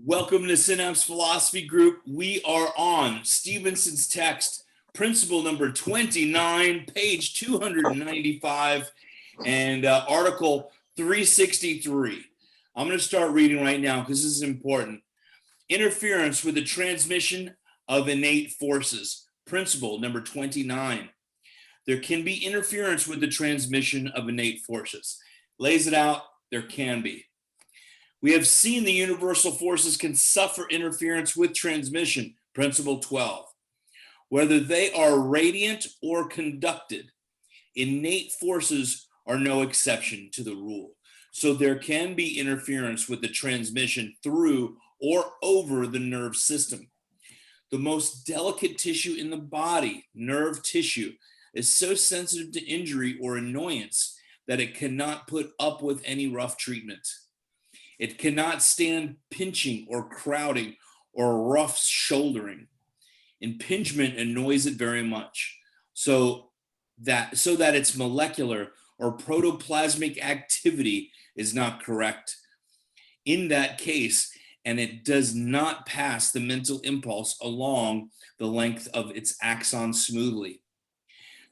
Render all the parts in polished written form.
Welcome to Synapse Philosophy Group. We are on Stevenson's text, principle number 29, page 295, and article 363. I'm going to start reading right now because this is important. Interference with the transmission of innate forces, principle number 29. There can be interference with the transmission of innate forces. Lays it out, there can be. We have seen the universal forces can suffer interference with transmission, principle 12. Whether they are radiant or conducted, innate forces are no exception to the rule. So there can be interference with the transmission through or over the nerve system. The most delicate tissue in the body, nerve tissue, is so sensitive to injury or annoyance that it cannot put up with any rough treatment. It cannot stand pinching or crowding or rough shouldering. Impingement annoys it very much, so that its molecular or protoplasmic activity is not correct. In that case, and it does not pass the mental impulse along the length of its axon smoothly.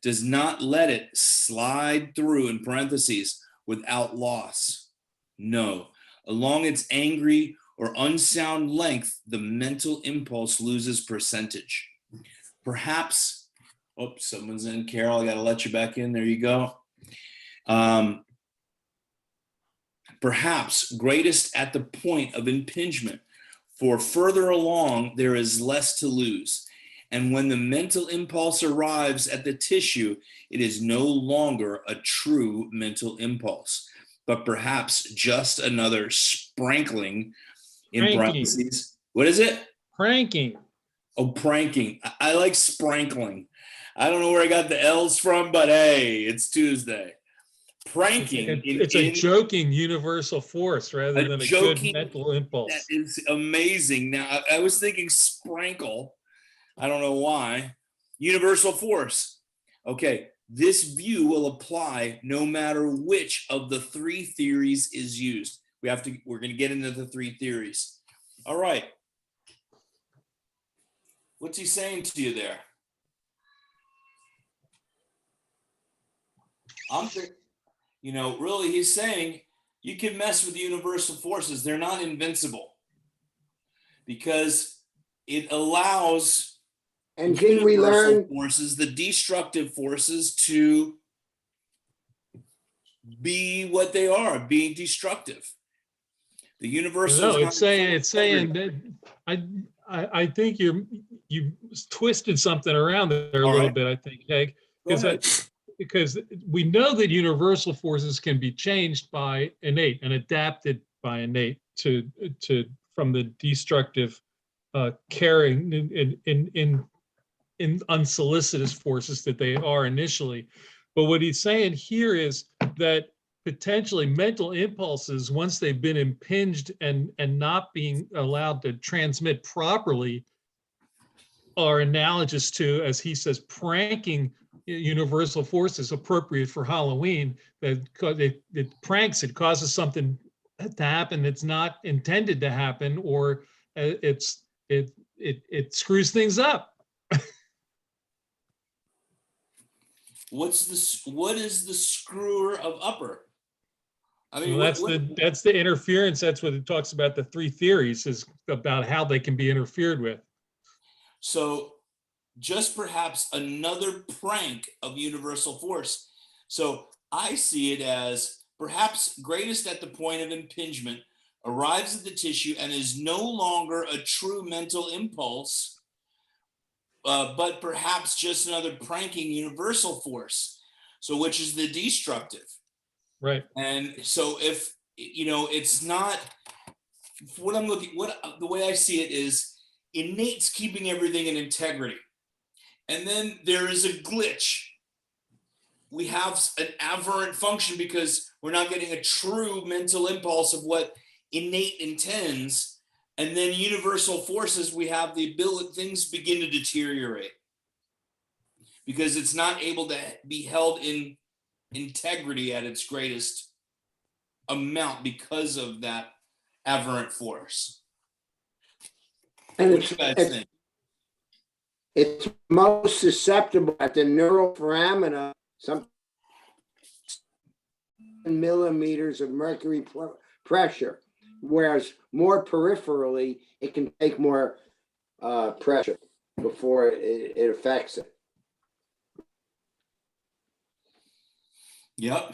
Does not let it slide through, in parentheses, without loss. No. Along its angry or unsound length, the mental impulse loses percentage. Perhaps, someone's in. Carol, I got to let you back in. There you go. Perhaps greatest at the point of impingement, for further along there is less to lose. And when the mental impulse arrives at the tissue, it is no longer a true mental impulse, but perhaps just another sprankling in parentheses. What is it? Pranking. Oh, pranking. I like sprankling. I don't know where I got the L's from, but hey, it's Tuesday. Pranking. It's a joking universal force rather than a good mental impulse. That is amazing. Now, I was thinking sprankle. I don't know why. Universal force. Okay. This view will apply no matter which of the three theories is used. We're going to get into the three theories. All right. What's he saying to you there? Really, he's saying you can mess with the universal forces. They're not invincible because it allows and didn't we learn forces, the destructive forces, to be what they are, being destructive. The universal. No, it's saying that I think you twisted something around there a little bit. I think, Haig, because we know that universal forces can be changed by innate and adapted by innate to from the destructive carrying in unsolicited forces that they are initially. But what he's saying here is that potentially mental impulses, once they've been impinged and not being allowed to transmit properly, are analogous to, as he says, pranking universal forces appropriate for Halloween. That it pranks, it causes something to happen that's not intended to happen, or it screws things up. What is the screwer of upper? I mean, well, that's the interference. That's what it talks about. The three theories is about how they can be interfered with. So just perhaps another prank of universal force. So I see it as perhaps greatest at the point of impingement, arrives at the tissue and is no longer a true mental impulse, but perhaps just another pranking universal force. So which is the destructive. Right. And so if, it's not, the way I see it is innate's keeping everything in integrity. And then there is a glitch. We have an aberrant function because we're not getting a true mental impulse of what innate intends. And then universal forces, we have the ability, things begin to deteriorate because it's not able to be held in integrity at its greatest amount because of that aberrant force. And What do you guys think? it's most susceptible at the neural foramina, some millimeters of mercury pressure, whereas more peripherally, it can take more pressure before it affects it. Yep.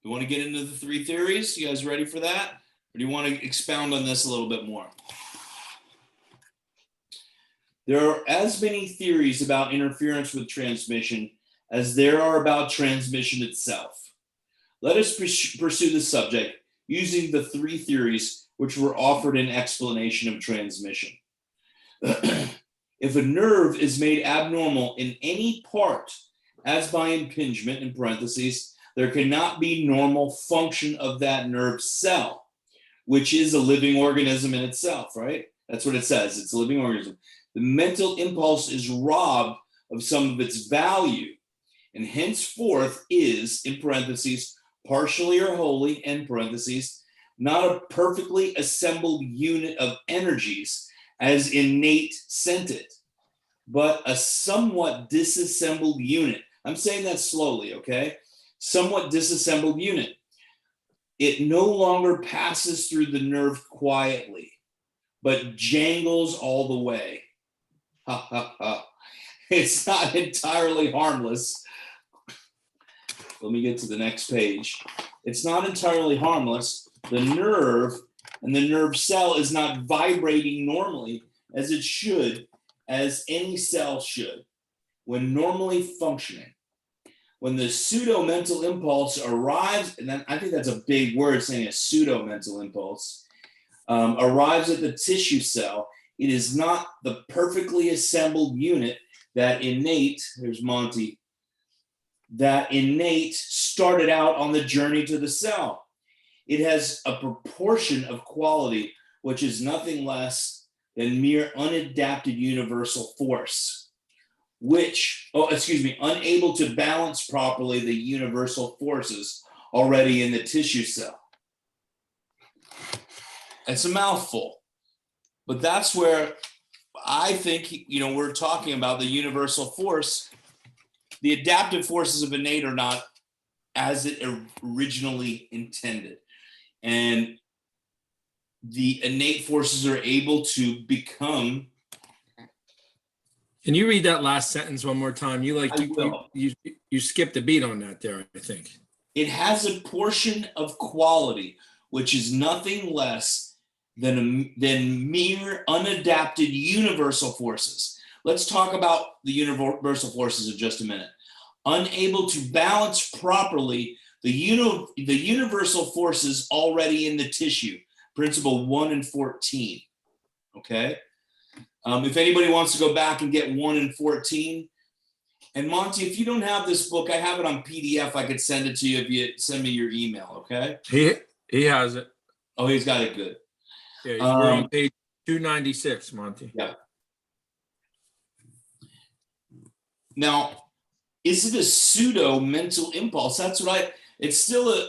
You want to get into the three theories? You guys ready for that? Or do you want to expound on this a little bit more? There are as many theories about interference with transmission as there are about transmission itself. Let us pursue the subject using the three theories which were offered in explanation of transmission. If a nerve is made abnormal in any part, as by impingement, in parentheses, there cannot be normal function of that nerve cell, which is a living organism in itself, right? That's what it says. It's a living organism. The mental impulse is robbed of some of its value, and henceforth is, in parentheses, partially or wholly, end parentheses, not a perfectly assembled unit of energies as innate scented, but a somewhat disassembled unit. I'm saying that slowly, okay? Somewhat disassembled unit. It no longer passes through the nerve quietly, but jangles all the way. Ha ha ha. It's not entirely harmless. Let me get to the next page. It's not entirely harmless. The nerve and the nerve cell is not vibrating normally as it should, as any cell should, when normally functioning. When the pseudo-mental impulse arrives, and then I think that's a big word, saying a pseudo-mental impulse, arrives at the tissue cell, it is not the perfectly assembled unit that innate, there's Monty, that innate started out on the journey to the cell. It has a proportion of quality which is nothing less than mere unadapted universal force, unable to balance properly the universal forces already in the tissue cell. It's a mouthful, but that's where I think, we're talking about the universal force. The adaptive forces of innate are not as it originally intended. And the innate forces are able to become. Can you read that last sentence one more time? You skipped a beat on that there, I think. It has a portion of quality, which is nothing less than mere unadapted universal forces. Let's talk about the universal forces in just a minute. Unable to balance properly the universal forces already in the tissue, principle 1 and 14, okay? If anybody wants to go back and get 1 and 14, and Monty, if you don't have this book, I have it on PDF. I could send it to you if you send me your email, okay? He has it. Oh, he's got it good. Yeah, we're on page 296, Monty. Yeah. Now, is it a pseudo mental impulse? That's what it's still a.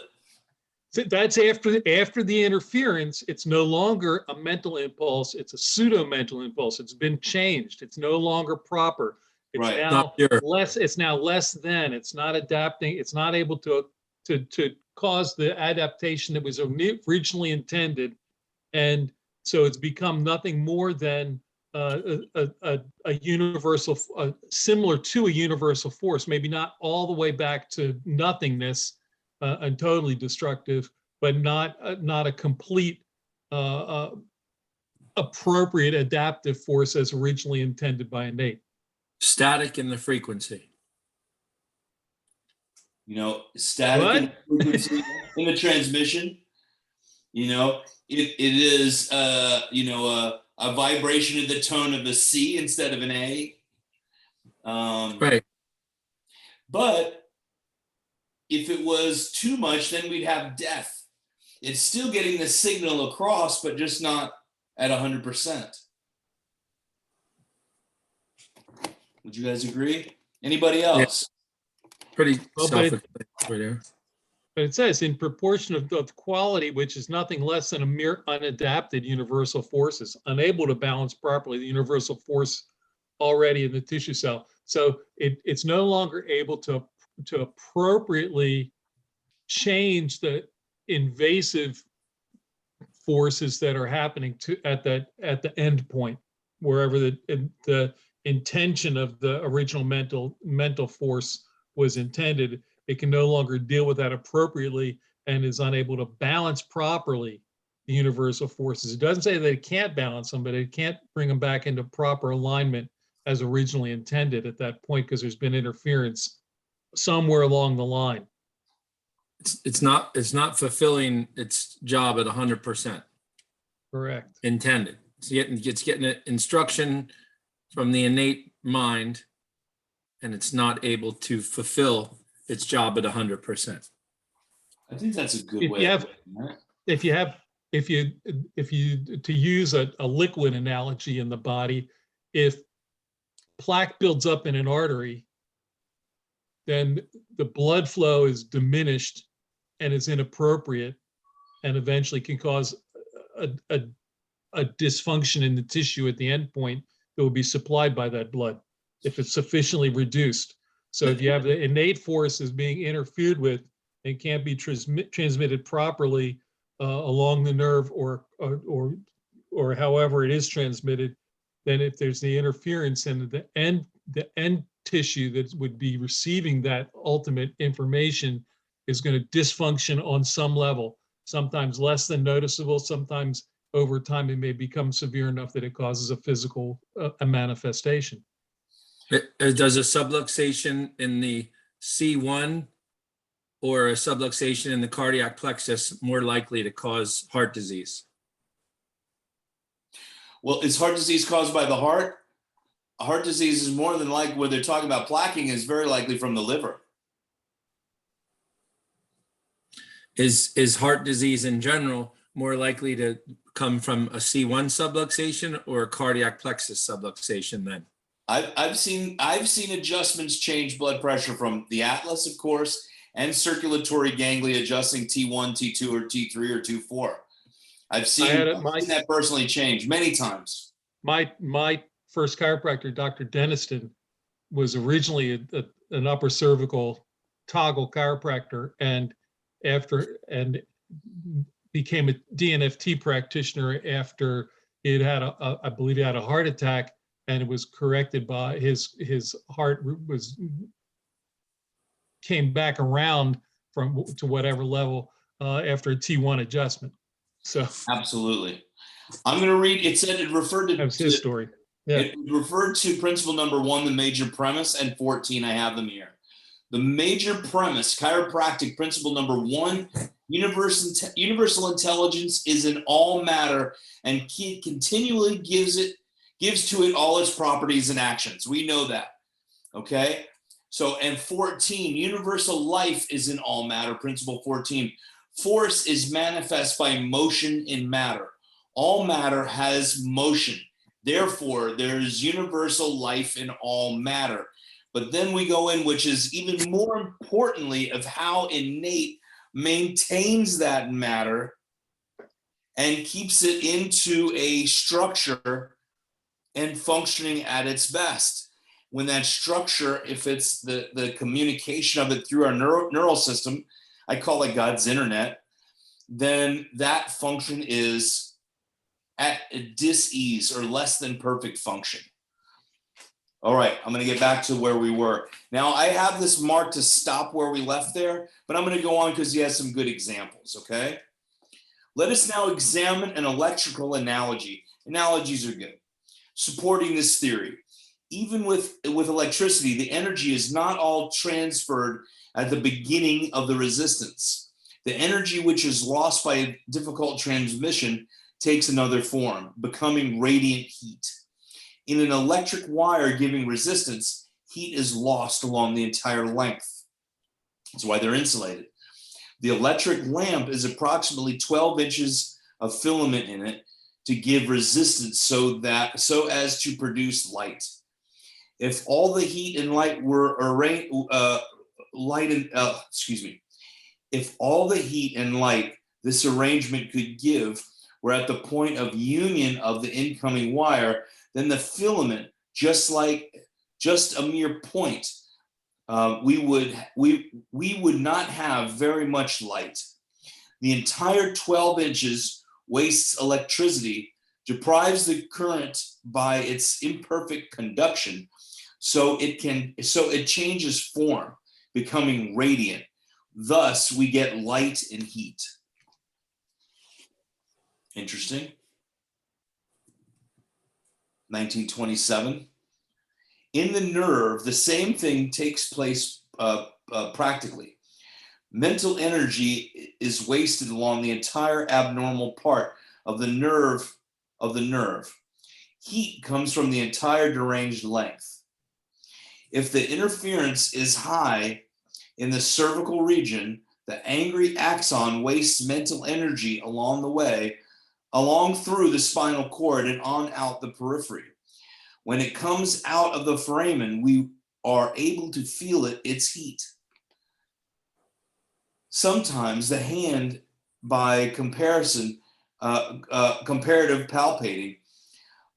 That's after the interference. It's no longer a mental impulse. It's a pseudo mental impulse. It's been changed. It's no longer proper. It's Right. now less. It's now less than. It's not adapting. It's not able to cause the adaptation that was originally intended, and so it's become nothing more than a universal, similar to a universal force. Maybe not all the way back to nothingness. And totally destructive, but not a complete appropriate adaptive force as originally intended by innate. Static in the frequency. Static in the frequency in the transmission. It is a vibration in the tone of a C instead of an A. Right. But if it was too much, then we'd have death. It's still getting the signal across, but just not at 100%. Would you guys agree? Anybody else? Pretty Well, self-explanatory there. But it says in proportion of the quality, which is nothing less than a mere unadapted universal forces, unable to balance properly the universal force already in the tissue cell. So it's no longer able to appropriately change the invasive forces that are happening at the end point, wherever the intention of the original mental force was intended. It can no longer deal with that appropriately and is unable to balance properly the universal forces. It doesn't say that it can't balance them, but it can't bring them back into proper alignment as originally intended at that point, because there's been interference somewhere along the line. It's not fulfilling its job at 100%. Correct. Intended. It's getting an instruction from the innate mind, and it's not able to fulfill its job at 100%. I think that's a good way. If you to use a liquid analogy in the body, if plaque builds up in an artery, then the blood flow is diminished and is inappropriate, and eventually can cause a dysfunction in the tissue at the end point that will be supplied by that blood if it's sufficiently reduced. So if you have the innate forces being interfered with and can't be transmitted properly along the nerve or however it is transmitted, then if there's the interference and the end tissue that would be receiving that ultimate information is going to dysfunction on some level, sometimes less than noticeable, sometimes over time it may become severe enough that it causes a physical a manifestation. Does a subluxation in the C1 or a subluxation in the cardiac plexus more likely to cause heart disease? Well, is heart disease caused by the heart? Heart disease is more than likely, when they're talking about plaquing, is very likely from the liver. Is heart disease in general more likely to come from a C1 subluxation or a cardiac plexus subluxation then? I've seen adjustments change blood pressure from the atlas, of course, and circulatory ganglia adjusting T1, T2, or T3 or T4. I've seen that personally change many times. My first chiropractor, Dr. Deniston, was originally an upper cervical toggle chiropractor, and became a DNFT practitioner after he had I believe he had a heart attack, and it was corrected by his heart came back around to whatever level after a T1 adjustment. So absolutely. I'm going to read, it said it referred to, that's his story. Yeah. It referred to principle number 1, the major premise, and 14, I have them here. The major premise, chiropractic principle number 1, universal intelligence is in all matter and continually gives to it all its properties and actions. We know that, okay? So, and 14, universal life is in all matter, principle 14. Force is manifest by motion in matter. All matter has motion. Therefore, there is universal life in all matter. But then we go in, which is even more importantly, of how innate maintains that matter and keeps it into a structure and functioning at its best. When that structure, if it's the communication of it through our neural system, I call it God's internet, then that function is at a dis-ease or less than perfect function. All right, I'm going to get back to where we were. Now, I have this marked to stop where we left there, but I'm going to go on because he has some good examples, okay? Let us now examine an electrical analogy. Analogies are good. Supporting this theory. Even with electricity, the energy is not all transferred at the beginning of the resistance. The energy which is lost by difficult transmission takes another form, becoming radiant heat. In an electric wire giving resistance, heat is lost along the entire length. That's why they're insulated. The electric lamp is approximately 12 inches of filament in it to give resistance so as to produce light. If all the heat and light were If all the heat and light this arrangement could give were at the point of union of the incoming wire, then the filament, just a mere point, we would not have very much light. The entire 12 inches wastes electricity, deprives the current by its imperfect conduction, so it changes form, becoming radiant. Thus, we get light and heat. Interesting. 1927. In the nerve, the same thing takes place practically. Mental energy is wasted along the entire abnormal part of the nerve. Heat comes from the entire deranged length. If the interference is high in the cervical region, the angry axon wastes mental energy along the way, along through the spinal cord and on out the periphery. When it comes out of the foramen, we are able to feel its heat. Sometimes the hand, by comparison, comparative palpating,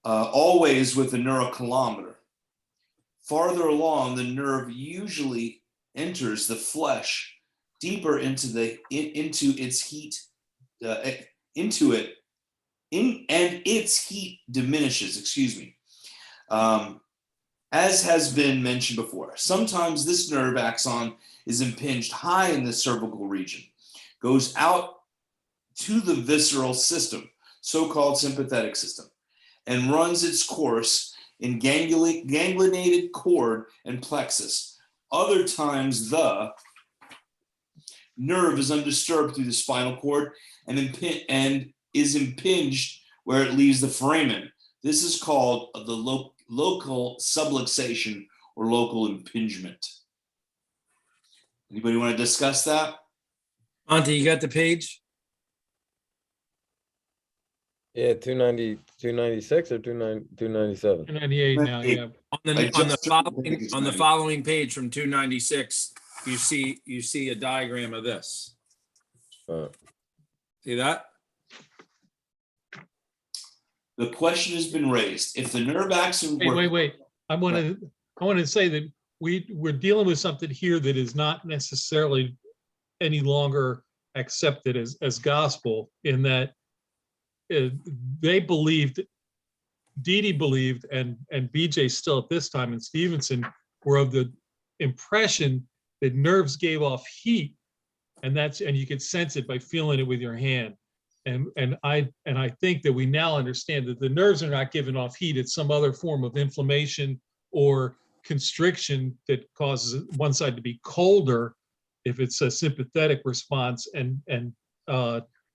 always with the neurocoulometer. Farther along, the nerve usually enters the flesh deeper into its heat, and its heat diminishes. Excuse me. As has been mentioned before, sometimes this nerve axon is impinged high in the cervical region, goes out to the visceral system, so-called sympathetic system, and runs its course in ganglionated cord and plexus. Other times, the nerve is undisturbed through the spinal cord and is impinged where it leaves the foramen. This is called the local subluxation or local impingement. Anybody want to discuss that? Monty, you got the page? Yeah, 296 or 297. 98 now, yeah. On the following page from 296, you see a diagram of this. See that? The question has been raised. If the nerve axon Wait. I want to say that we're dealing with something here that is not necessarily any longer accepted as gospel, in that they believed, Dee believed, and BJ still at this time, and Stevenson were of the impression that nerves gave off heat, and you could sense it by feeling it with your hand. And I think that we now understand that the nerves are not giving off heat. It's some other form of inflammation or constriction that causes one side to be colder if it's a sympathetic response and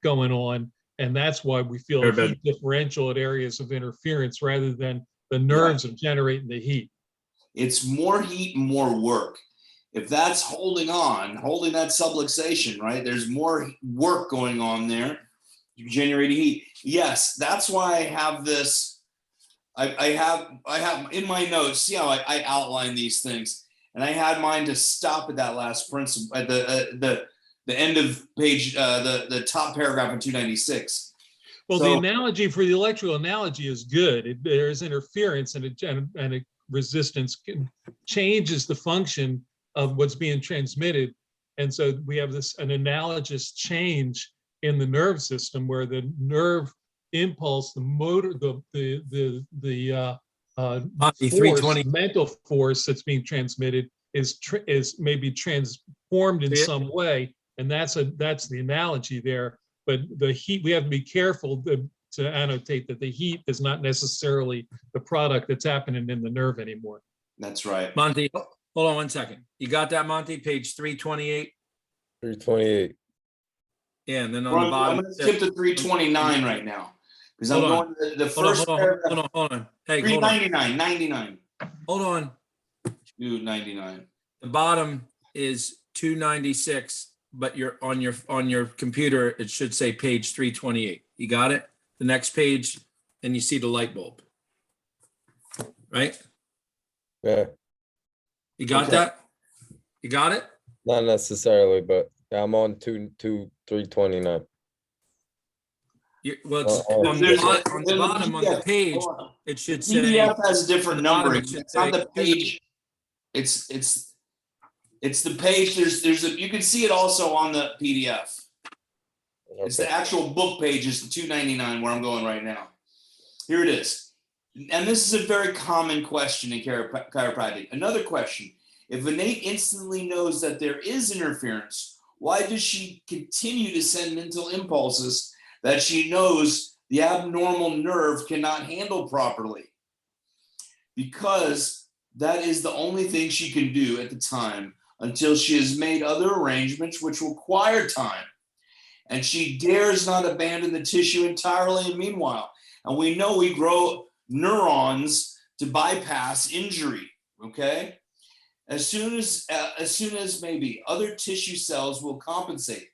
going on. And that's why we feel a heat differential at areas of interference rather than the nerves are generating the heat. It's more heat and more work. If that's holding that subluxation, right? There's more work going on there. You generate heat. Yes, that's why I have this. I have in my notes. See how I outline these things, and I had mine to stop at that last principle at the end of page, the top paragraph in 296. Well, so, the analogy for the electrical analogy is good. There's interference and a resistance changes the function of what's being transmitted, and so we have an analogous change in the nerve system where the nerve impulse, the motor, the force, mental force that's being transmitted is maybe transformed in some way, and that's the analogy there. But the heat, we have to be careful to annotate that the heat is not necessarily the product that's happening in the nerve anymore. That's right. Monty, hold on one second. You got that, Monty? Page 328? 328. Yeah, and then on the bottom. I'm going to skip to 329 right now because I'm going to the first paragraph. Hold on. Hey, 399, 99. Hold on. 299. The bottom is 296, but you're on your computer, it should say page 328. You got it? The next page, and you see the light bulb. Right? Yeah. You got that? You got it? Not necessarily, but Yeah, I'm on 329. Well, it's Oh, on There's the bottom on the PDF. page, Hold on. it should The say, PDF has a on different the bottom, numbering. it should It's not say the page. It's the page. You can see it also on the PDF. It's the okay. actual book page. Is the 299 where I'm going right now. Here it is. And this is a very common question in chiropractic. Another question: if Innate instantly knows that there is interference, why does she continue to send mental impulses that she knows the abnormal nerve cannot handle properly? Because that is the only thing she can do at the time until she has made other arrangements which require time. And she dares not abandon the tissue entirely. Meanwhile, and we know we grow neurons to bypass injury. Okay, as soon as maybe other tissue cells will compensate,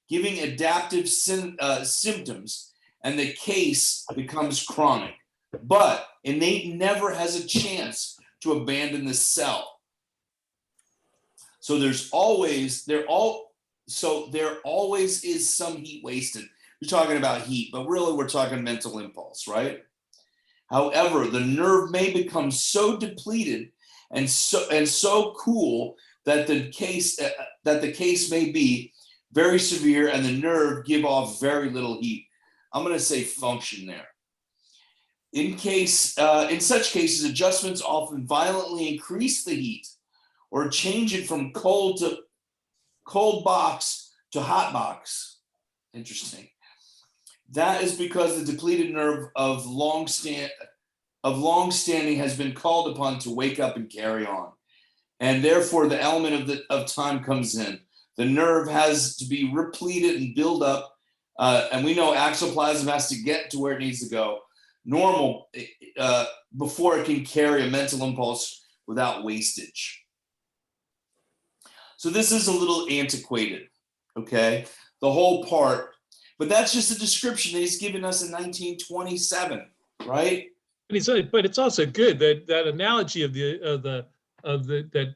giving adaptive symptoms, and the case becomes chronic. But Innate never has a chance to abandon the cell. So there always is some heat wasted. We're talking about heat, but really we're talking mental impulse, right? However, the nerve may become so depleted and so cool that the case may be very severe and the nerve give off very little heat. I'm going to say function there. In such cases, adjustments often violently increase the heat or change it from cold box to hot box. Interesting. That is because the depleted nerve of long standing has been called upon to wake up and carry on. And therefore the element of time comes in. The nerve has to be repleted and build up. And we know axoplasm has to get to where it needs to go normal before it can carry a mental impulse without wastage. So this is a little antiquated, okay? The whole part, but that's just a description that he's given us in 1927, right? But it's also good that analogy of that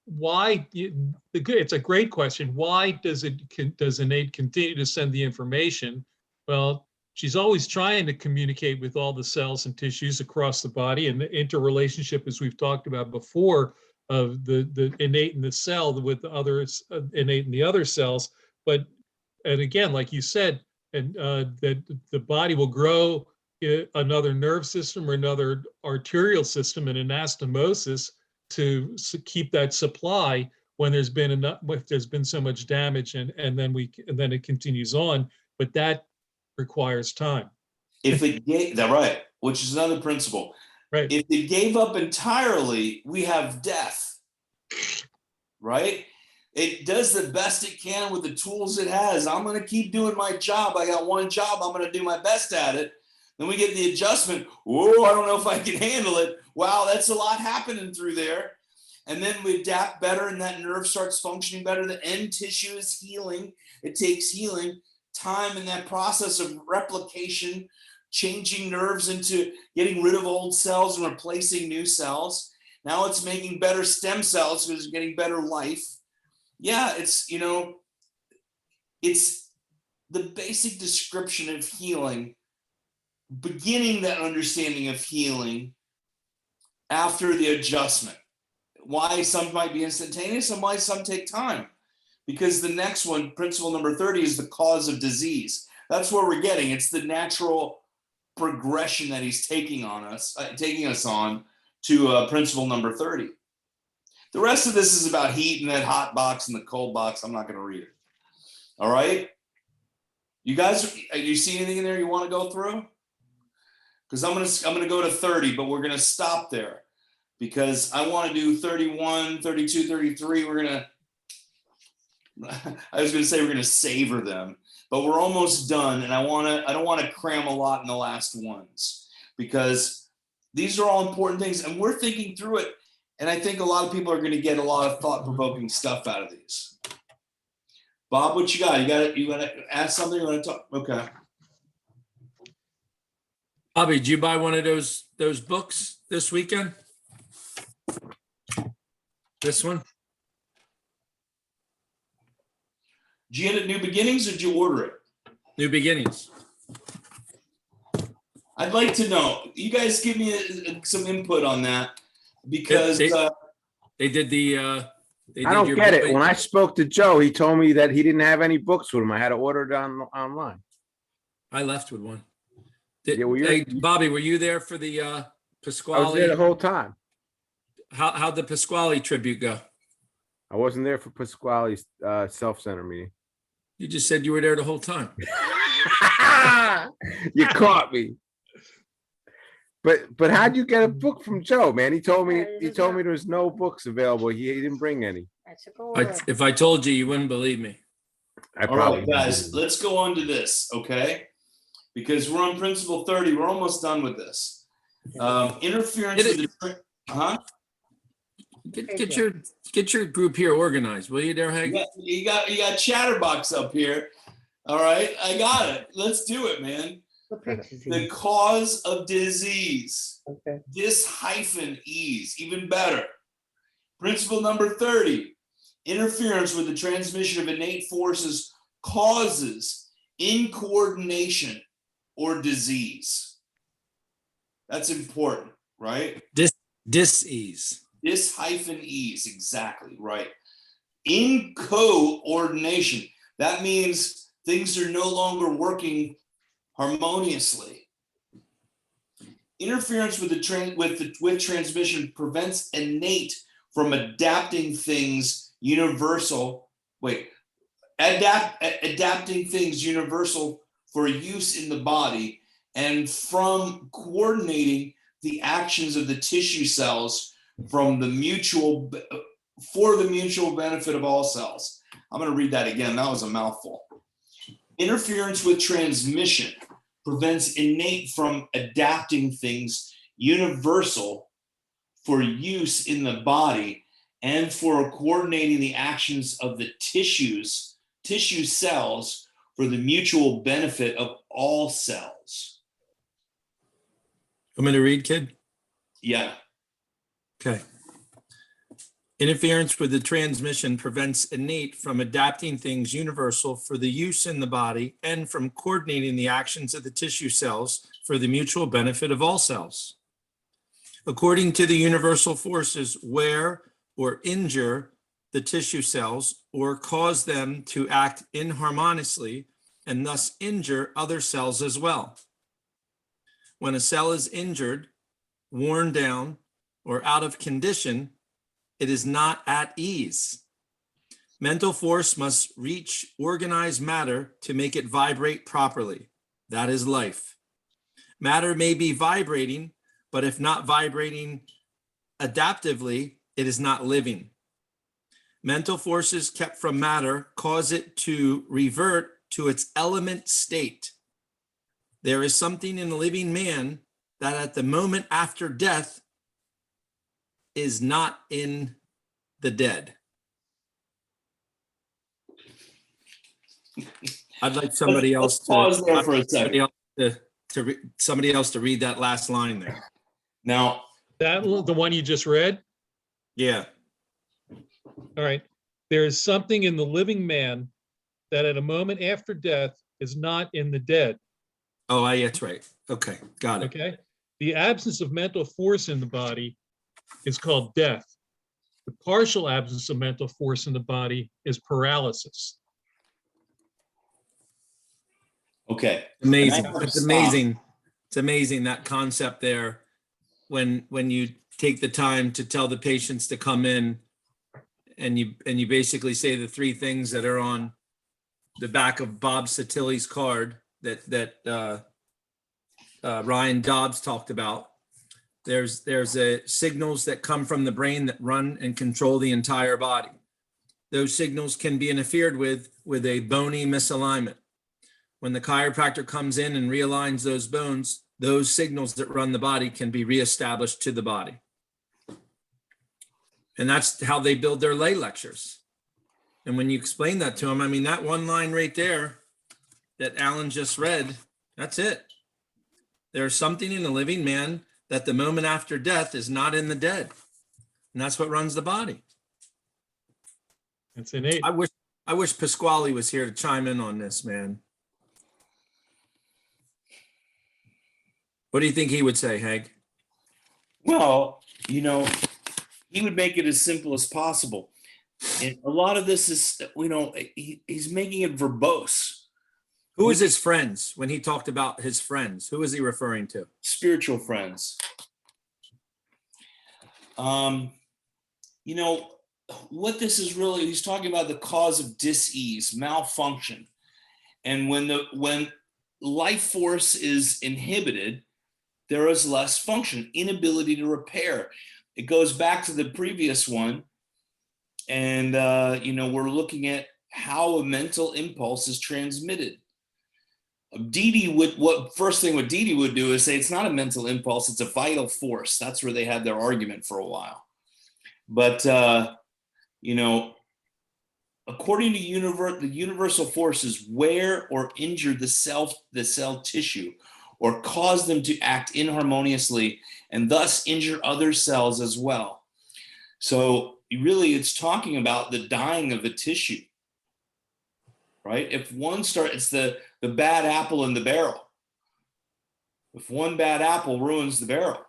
why it's a great question. Why does Innate continue to send the information? Well, she's always trying to communicate with all the cells and tissues across the body, and the interrelationship, as we've talked about before, of the innate in the cell with the other innate in the other cells. But and again, like you said, and that the body will grow another nerve system or another arterial system in anastomosis to keep that supply when there's been so much damage, and then it continues on. But that requires time. If it gave that right, which is another principle. Right. If it gave up entirely, we have death. Right? It does the best it can with the tools it has. I'm going to keep doing my job. I got one job. I'm going to do my best at it. Then we get the adjustment. Whoa, I don't know if I can handle it. Wow, that's a lot happening through there. And then we adapt better and that nerve starts functioning better. The end tissue is healing. It takes healing time in that process of replication, changing nerves into getting rid of old cells and replacing new cells. Now it's making better stem cells because it's getting better life. Yeah, it's the basic description of healing, beginning that understanding of healing after the adjustment. Why some might be instantaneous and why some take time. Because the next one, principle number 30, is the cause of disease. That's where we're getting. It's the natural progression that he's taking us on to principle number 30. The rest of this is about heat and that hot box and the cold box. I'm not going to read it. All right. You guys, you see anything in there you want to go through? Because I'm going to go to 30, but we're going to stop there because I want to do 31, 32, 33. I was going to say we're going to savor them, but we're almost done. And I don't want to cram a lot in the last ones because these are all important things and we're thinking through it. And I think a lot of people are going to get a lot of thought-provoking stuff out of these. Bob, what you got? You got to ask something? You want to talk? Okay. Bobby, did you buy one of those books this weekend? This one? Did you get it New Beginnings or did you order it? New Beginnings. I'd like to know. You guys give me some input on that because They did the. I don't get it. When I spoke to Joe, he told me that he didn't have any books with him. I had to order it online. I left with one. Yeah, well, Hey, Bobby, were you there for the I was there Pasquale? the whole time. How'd the Pasquale tribute go? I wasn't there for Pasquale's self-center meeting. You just said you were there the whole time. You caught me. But how'd you get a book from Joe, man? He told me there's no books available. He didn't bring any. If I told you, you wouldn't believe me. all right, guys, let's go on to this, okay? Because we're on principle 30. We're almost done with this. Interference with the Get your group here organized, will you, there, Haig? you got Chatterbox up here. All right, I got it. Let's do it, man. The cause of disease. Okay. Dis-ease, even better. Principle number 30. Interference with the transmission of innate forces causes incoordination or disease. That's important, right? Dis-ease. Dis-ease, exactly right. Incoordination. That means things are no longer working harmoniously. Interference with transmission prevents innate from adapting things universal. Adapting things universal for use in the body and from coordinating the actions of the tissue cells for the mutual benefit of all cells. I'm going to read that again. That was a mouthful. Interference with transmission prevents innate from adapting things universal for use in the body and for coordinating the actions of the tissue cells for the mutual benefit of all cells. Want me to read, kid? Yeah. Okay. Interference with the transmission prevents innate from adapting things universal for the use in the body and from coordinating the actions of the tissue cells for the mutual benefit of all cells. According to the universal forces, wear or injure the tissue cells or cause them to act inharmoniously and thus injure other cells as well. When a cell is injured, worn down, or out of condition, it is not at ease. Mental force must reach organized matter to make it vibrate properly. That is life. Matter may be vibrating, but if not vibrating adaptively, it is not living. Mental forces kept from matter cause it to revert to its element state. There is something in a living man that at the moment after death is not in the dead. I'd like somebody else to pause there for a second. Somebody else to read that last line there. Now, That, the one you just read? Yeah. All right. There is something in the living man that at a moment after death is not in the dead. Oh, that's right. Okay, got it. Okay. The absence of mental force in the body is called death. The partial absence of mental force in the body is paralysis. okay. Amazing. And I It's amazing. It's amazing that concept there. When you take the time to tell the patients to come in and you basically say the three things that are on the back of Bob Satili's card that Ryan Dobbs talked about. There's signals that come from the brain that run and control the entire body. Those signals can be interfered with a bony misalignment. When the chiropractor comes in and realigns those bones, those signals that run the body can be reestablished to the body. And that's how they build their lay lectures. And when you explain that to them, I mean, that one line right there that Alan just read, that's it. There's something in the living man that the moment after death is not in the dead. And that's what runs the body. It's innate. I I wish Pasquale was here to chime in on this, man. What do you think he would say, Haig? Well, you know, he would make it as simple as possible. And a lot of this is, you know, he's making it verbose. Who is his friends when he talked about his friends? Who is he referring to? Spiritual friends. You know, what this is really, he's talking about the cause of dis-ease, malfunction. And when life force is inhibited, there is less function, inability to repair. It goes back to the previous one. And, you know, we're looking at how a mental impulse is transmitted. First thing what Didi would do is say it's not a mental impulse, it's a vital force. That's where they had their argument for a while. But, you know, according to the universal forces wear or injure the cell tissue or cause them to act inharmoniously and thus injure other cells as well. So really it's talking about the dying of a tissue, right? If one it's the bad apple in the barrel. If one bad apple ruins the barrel.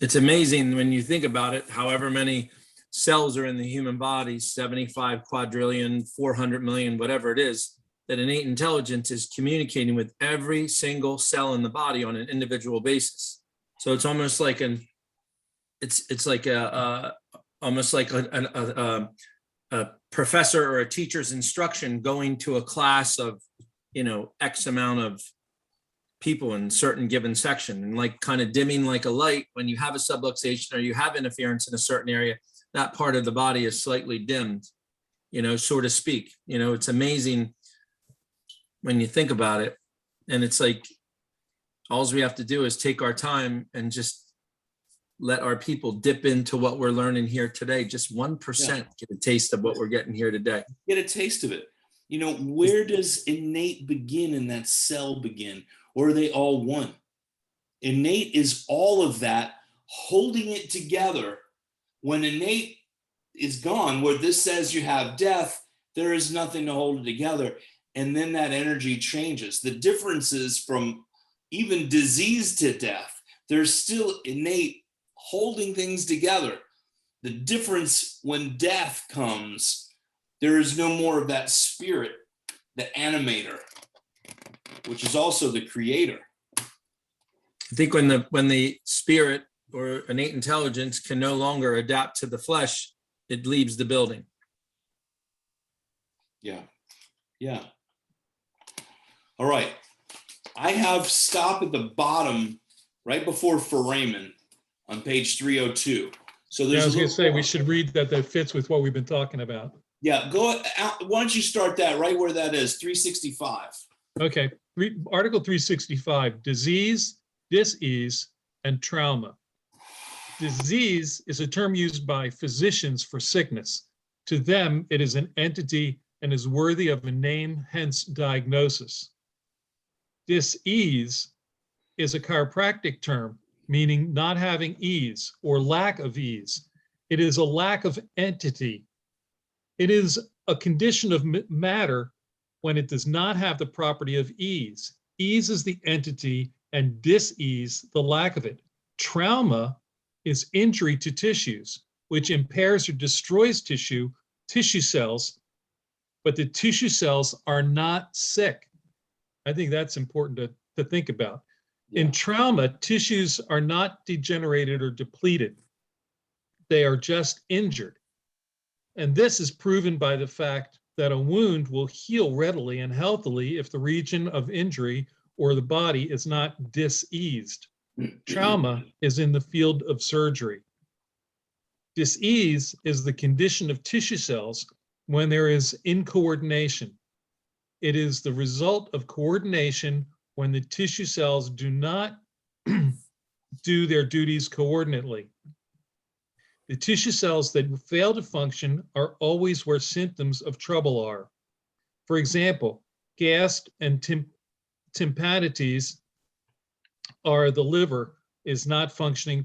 It's amazing when you think about it, however many cells are in the human body, 75 quadrillion, 400 million, whatever it is, that innate intelligence is communicating with every single cell in the body on an individual basis. So it's almost like almost like a professor or a teacher's instruction going to a class of, you know, X amount of people in certain given section, and like kind of dimming like a light when you have a subluxation or you have interference in a certain area, that part of the body is slightly dimmed, you know, so to speak. You know, it's amazing when you think about it. And it's like, all we have to do is take our time and just let our people dip into what we're learning here today. Just 1% get a taste of what we're getting here today. Get a taste of it. You know, where does innate begin and that cell begin? Or are they all one? Innate is all of that, holding it together. When innate is gone, where this says you have death, there is nothing to hold it together. And then that energy changes. The differences from even disease to death, there's still innate holding things together. The difference when death comes, there is no more of that spirit, the animator, which is also the creator. I think when the spirit or innate intelligence can no longer adapt to the flesh, it leaves the building. Yeah. All right. I have stop at the bottom right before foramen on page 302. So there's I was going to say we should read that fits with what we've been talking about. Yeah, go out. Why don't you start that right where that is, 365. Okay, Article 365, disease, dis-ease, and trauma. Disease is a term used by physicians for sickness. To them, it is an entity and is worthy of a name, hence diagnosis. Dis-ease is a chiropractic term, meaning not having ease or lack of ease. It is a lack of entity. It is a condition of matter when it does not have the property of ease. Ease is the entity and dis-ease the lack of it. Trauma is injury to tissues, which impairs or destroys tissue cells, but the tissue cells are not sick. I think that's important to think about. In trauma, tissues are not degenerated or depleted. They are just injured. And this is proven by the fact that a wound will heal readily and healthily if the region of injury or the body is not diseased. Trauma is in the field of surgery. Disease is the condition of tissue cells when there is incoordination. It is the result of coordination when the tissue cells do not do their duties coordinately. The tissue cells that fail to function are always where symptoms of trouble are. For example, GAST and tympanitis are the liver is not functioning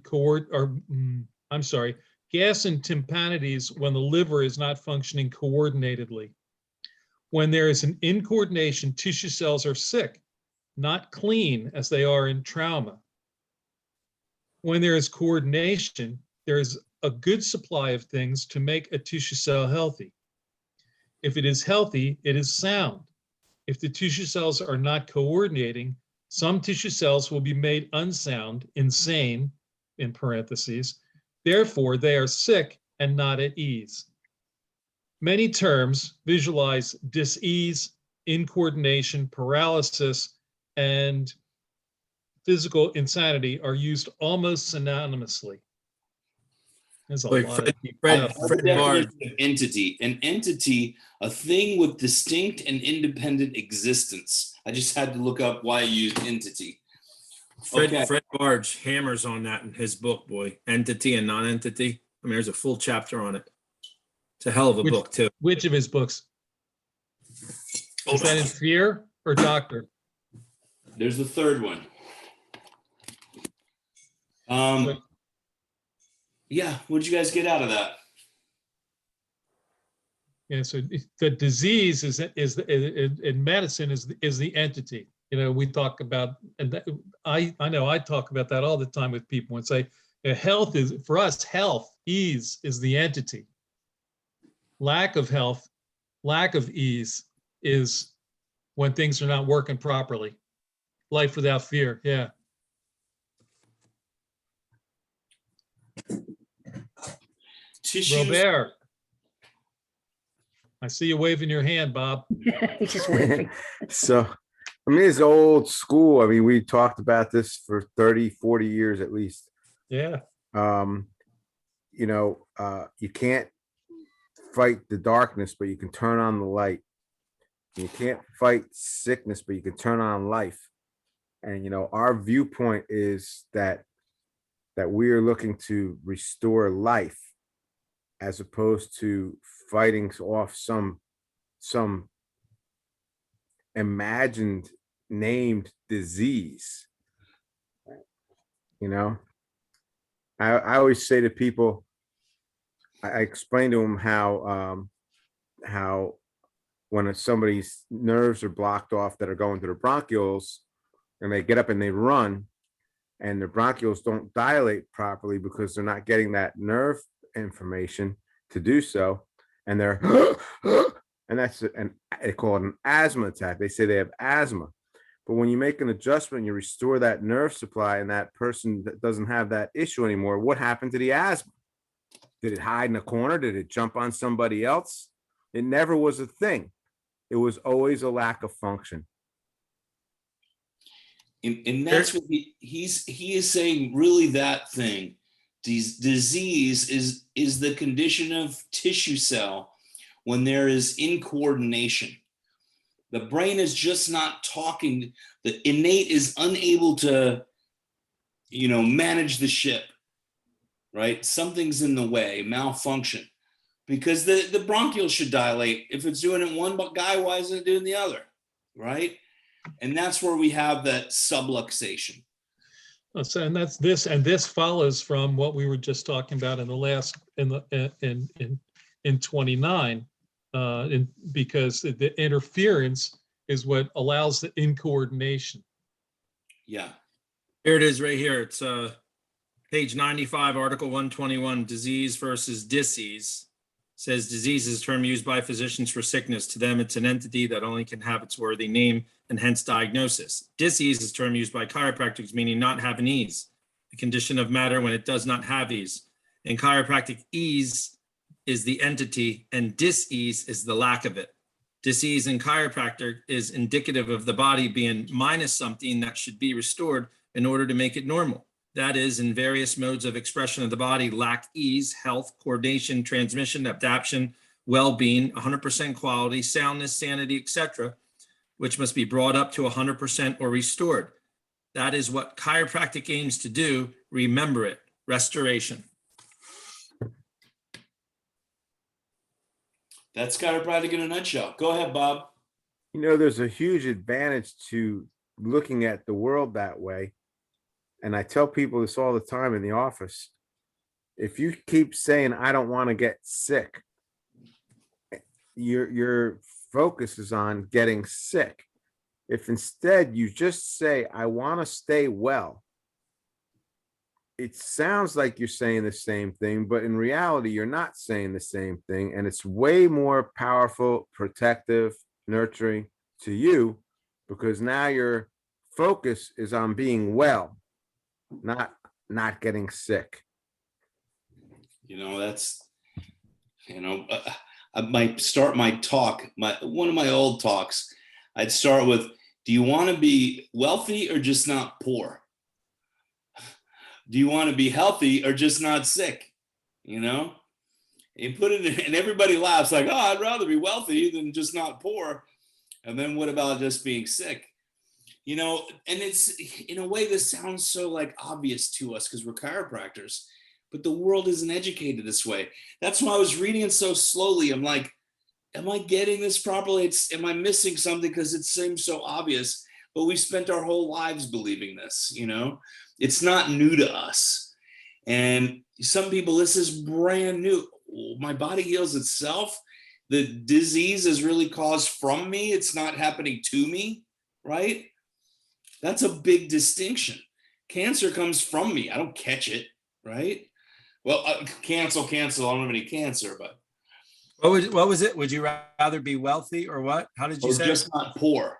Gas and tympanides when the liver is not functioning coordinatedly. When there is an incoordination, tissue cells are sick, not clean as they are in trauma. When there is coordination, there is a good supply of things to make a tissue cell healthy. If it is healthy, it is sound. If the tissue cells are not coordinating, some tissue cells will be made unsound, insane, in parentheses. Therefore, they are sick and not at ease. Many terms visualize dis-ease, incoordination, paralysis, and physical insanity are used almost synonymously. There's a Wait, lot of deep Fred, stuff. What's the Fred Bard. definition of entity? An entity, a thing with distinct and independent existence. I just had to look up why I used entity. Okay. Fred Barge hammers on that in his book, boy. Entity and non-entity. I mean, there's a full chapter on it. It's a hell of a book, too. Which of his books? Is that in Fear or Doctor? There's the third one. Yeah, what'd you guys get out of that? Yeah, so the disease is in medicine is the entity. You know, we talk about, and that, I know I talk about that all the time with people and say, health is, for us, health, ease is the entity. Lack of health, lack of ease is when things are not working properly. Life without fear, yeah. Tissues. Robert. I see you waving your hand, Bob. So, I mean, it's old school. I mean, we talked about this for 30, 40 years at least. Yeah. You know, you can't fight the darkness, but you can turn on the light. You can't fight sickness, but you can turn on life. And, you know, our viewpoint is that we are looking to restore life as opposed to fighting off some imagined named disease. You know, I always say to people, I explain to them how when somebody's nerves are blocked off that are going to the bronchioles and they get up and they run and the bronchioles don't dilate properly because they're not getting that nerve information to do so, and they're and that's and they call it an asthma attack. They say they have asthma. But when you make an adjustment, you restore that nerve supply, and that person that doesn't have that issue anymore, what happened to the asthma? Did it hide in a corner? Did it jump on somebody else? It never was a thing. It was always a lack of function. And that's what he is saying, really, that thing. Disease is the condition of tissue cell when there is incoordination. The brain is just not talking. The innate is unable to, manage the ship, right? Something's in the way, malfunction, because the bronchial should dilate. If it's doing it one guy, why isn't it doing the other, right? And that's where we have that subluxation. So, and that's this, and this follows from what we were just talking about in the last in 29, because the interference is what allows the incoordination. Yeah. Here it is right here. It's page 95, article 121, disease versus disease. Says disease is a term used by physicians for sickness. To them, it's an entity that only can have its worthy name and hence diagnosis. Disease is a term used by chiropractors, meaning not having ease, the condition of matter when it does not have ease. In chiropractic, ease is the entity and dis-ease is the lack of it. Dis-ease in chiropractic is indicative of the body being minus something that should be restored in order to make it normal. That is, in various modes of expression of the body, lack ease, health, coordination, transmission, adaptation, well-being, 100% quality, soundness, sanity, etc., which must be brought up to 100% or restored. That is what chiropractic aims to do. Remember it, restoration. That's chiropractic in a nutshell. Go ahead, Bob. You know, there's a huge advantage to looking at the world that way. And I tell people this all the time in the office. if you keep saying, I don't want to get sick, your focus is on getting sick. If instead you just say, I want to stay well, it sounds like you're saying the same thing, but in reality, you're not saying the same thing. And it's way more powerful, protective, nurturing to you, because now your focus is on being well, not getting sick. That's, I might start my talk, one of my old talks, I'd start with, do you want to be wealthy or just not poor? Do you want to be healthy or just not sick? You put it in, and everybody laughs like, oh, I'd rather be wealthy than just not poor. And then what about just being sick? And it's, in a way, this sounds so like obvious to us because we're chiropractors, but the world isn't educated this way. That's why I was reading it so slowly. I'm like, am I getting this properly? Am I missing something? Because it seems so obvious, but we spent our whole lives believing this, It's not new to us. And some people, this is brand new. My body heals itself. The disease is really caused from me. It's not happening to me, right? That's a big distinction. Cancer comes from me. I don't catch it, right? Well, cancel. I don't have any cancer, but. What was it? Would you rather be wealthy or what? How did you say? Or just not poor.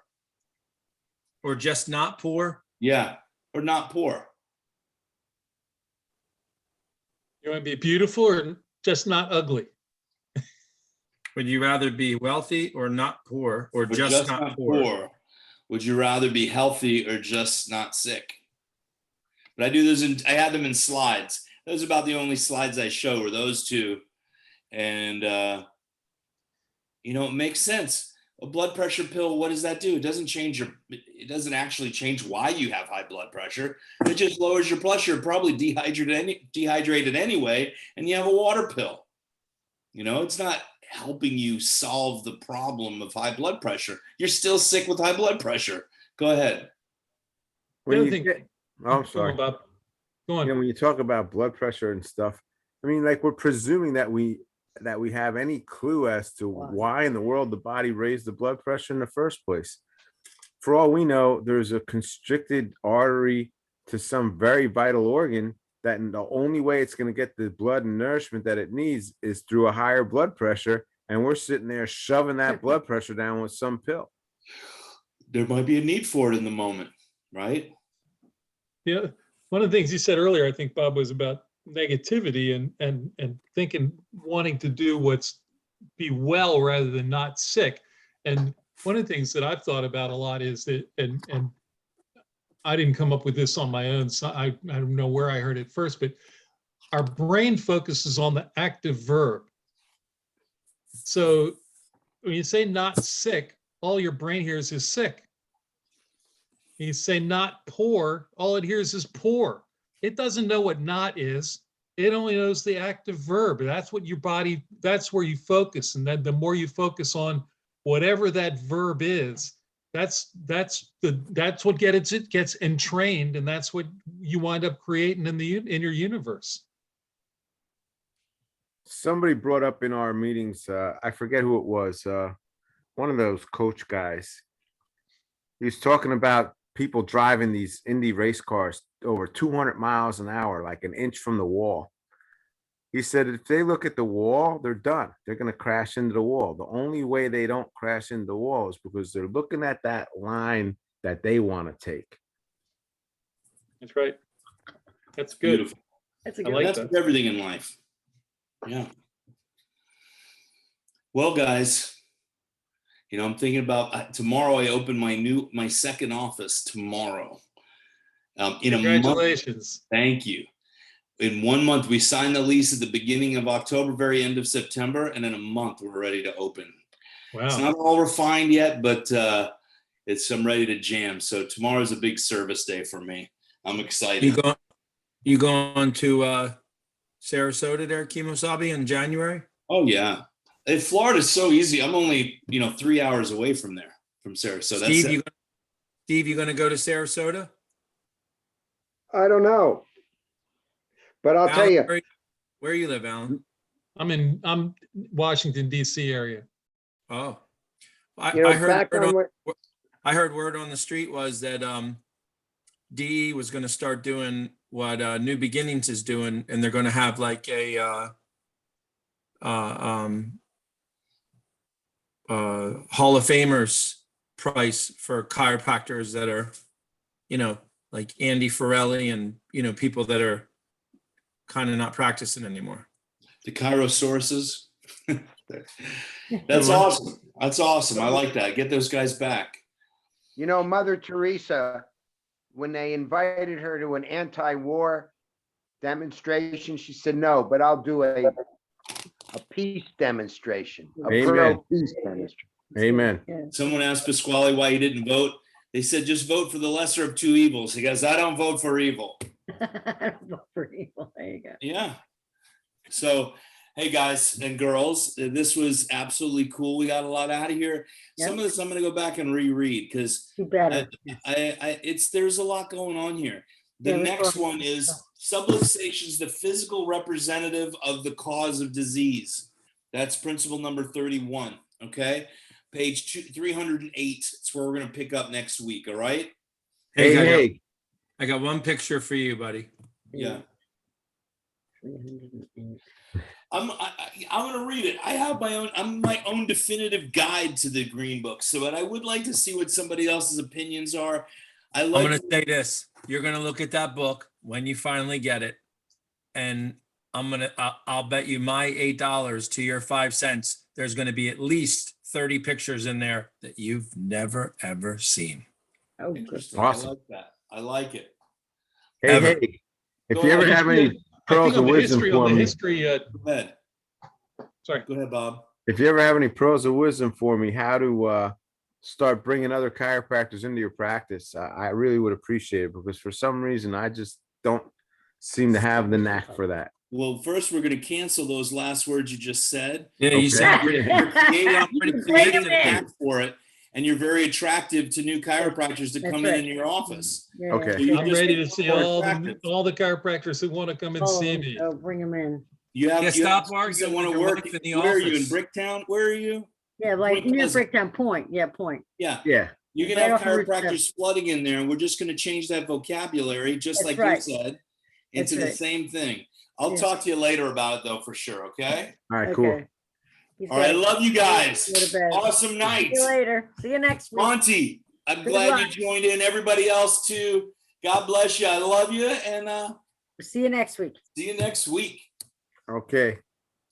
Or just not poor? Yeah, or not poor. You want to be beautiful or just not ugly? Would you rather be wealthy or not poor or just not poor? Would you rather be healthy or just not sick? But I do those I had them in slides. Those are about the only slides I show were those two. And, it makes sense. A blood pressure pill, what does that do? It doesn't actually change why you have high blood pressure. It just lowers your blood sugar, probably dehydrated anyway, and you have a water pill. It's not helping you solve the problem of high blood pressure. You're still sick with high blood pressure. Go ahead. I'm sorry. Go on. When you talk about blood pressure and stuff, we're presuming that we have any clue as to why in the world the body raised the blood pressure in the first place. For all we know, there's a constricted artery to some very vital organ that the only way it's going to get the blood and nourishment that it needs is through a higher blood pressure. And we're sitting there shoving that blood pressure down with some pill. There might be a need for it in the moment, right? Yeah. One of the things you said earlier, I think, Bob, was about negativity and thinking, wanting to do be well rather than not sick. And one of the things that I've thought about a lot is that, and I didn't come up with this on my own, so I don't know where I heard it first, but our brain focuses on the active verb. So when you say not sick, all your brain hears is sick. You say not poor, all it hears is poor. It doesn't know what not is. It only knows the active verb. That's what your body, that's where you focus. And then the more you focus on whatever that verb is, that's what gets entrained, and that's what you wind up creating in your universe. Somebody brought up in our meetings, I forget who it was, one of those coach guys. He was talking about people driving these Indy race cars over 200 miles an hour, like an inch from the wall. He said if they look at the wall, they're done. They're going to crash into the wall. The only way they don't crash into the wall is because they're looking at that line that they want to take. That's right. That's good. Beautiful. That's a I good like one. that's everything in life. Yeah. Well, guys, I'm thinking about tomorrow. I open my second office tomorrow. In Congratulations. a month. Thank you. In 1 month, we signed the lease at the beginning of October, very end of September, and in a month we're ready to open. Wow. It's not all refined yet, but I'm ready to jam. So tomorrow's a big service day for me. I'm excited. You going to Sarasota there, Kemosabe, in January? Oh yeah. Florida's so easy. I'm only 3 hours away from there, from Sarasota. Steve, you going to go to Sarasota? I don't know. But I'll tell you, Where you live, Alan? I'm Washington DC area. Oh, You know, I heard back word on on, what, I heard word on the street was that DE was going to start doing what New Beginnings is doing, and they're going to have like a Hall of Famers price for chiropractors that are, like Andy Forelli and, people that are kind of not practicing anymore. The Chirosources. That's awesome. That's awesome. I like that. Get those guys back. you know, Mother Teresa, when they invited her to an anti-war demonstration, she said, no, but I'll do a peace demonstration. A Amen. pro-peace demonstration. Amen. Someone asked Pasquale why he didn't vote. They said, just vote for the lesser of two evils. He goes, I don't vote for evil. I don't vote for evil. There you go. Yeah. So, hey guys and girls, this was absolutely cool. We got a lot out of here. Some of this I'm going to go back and reread because You better. there's a lot going on here. The Yeah, we next saw- one is subluxation is the physical representative of the cause of disease. That's principle number 31. Okay. Page 308. It's where we're going to pick up next week. All right. Hey, hey, I got one picture for you, buddy. Yeah. 308. I'm going to read it. I have my own definitive guide to the Green Book. So, but I would like to see what somebody else's opinions are. I'm going to say this. You're going to look at that book when you finally get it. And I'll bet you my $8 to your 5 cents. There's going to be at least 30 pictures in there that you've never, ever seen. Oh, good. Interesting. Awesome. I like that. I like it. hey, Ever. hey. If Go you ever ahead. have any pearls of wisdom for me, Go ahead. Sorry. Go ahead, Bob. if you ever have any pearls of wisdom for me, how to start bringing other chiropractors into your practice, I really would appreciate it because for some reason I just don't seem to have the knack for that. Well, first we're going to cancel those last words you just said. Yeah, Okay. you said You're Bring creating them a in. knack for it, and you're very attractive to new chiropractors to That's come right. in your office. Yeah, Okay. So you're I'm just ready to making see more all attractive. the chiropractors that want to come and see me. Oh, bring them in. You have Yeah, you have stop students that arguing want with to your work. wife in the Where are you in office. Bricktown? Where are you? Yeah, like Point near Pleasant. Bricktown Point. Yeah, Point. Yeah, Yeah. you can Right have off of Route chiropractors flooding in there, and we're just going to change that vocabulary, just That's like right. you said, That's into the right. same thing. I'll Yeah. talk to you later about it, though, for sure. Okay. All right, cool. Okay. He's All right. I gotta love you guys. go to bed. Awesome night. See you later. See you next week. Monty, I'm Good glad luck. you joined in. Everybody else too. God bless you. I love you, and See you next week. see you next week. Okay.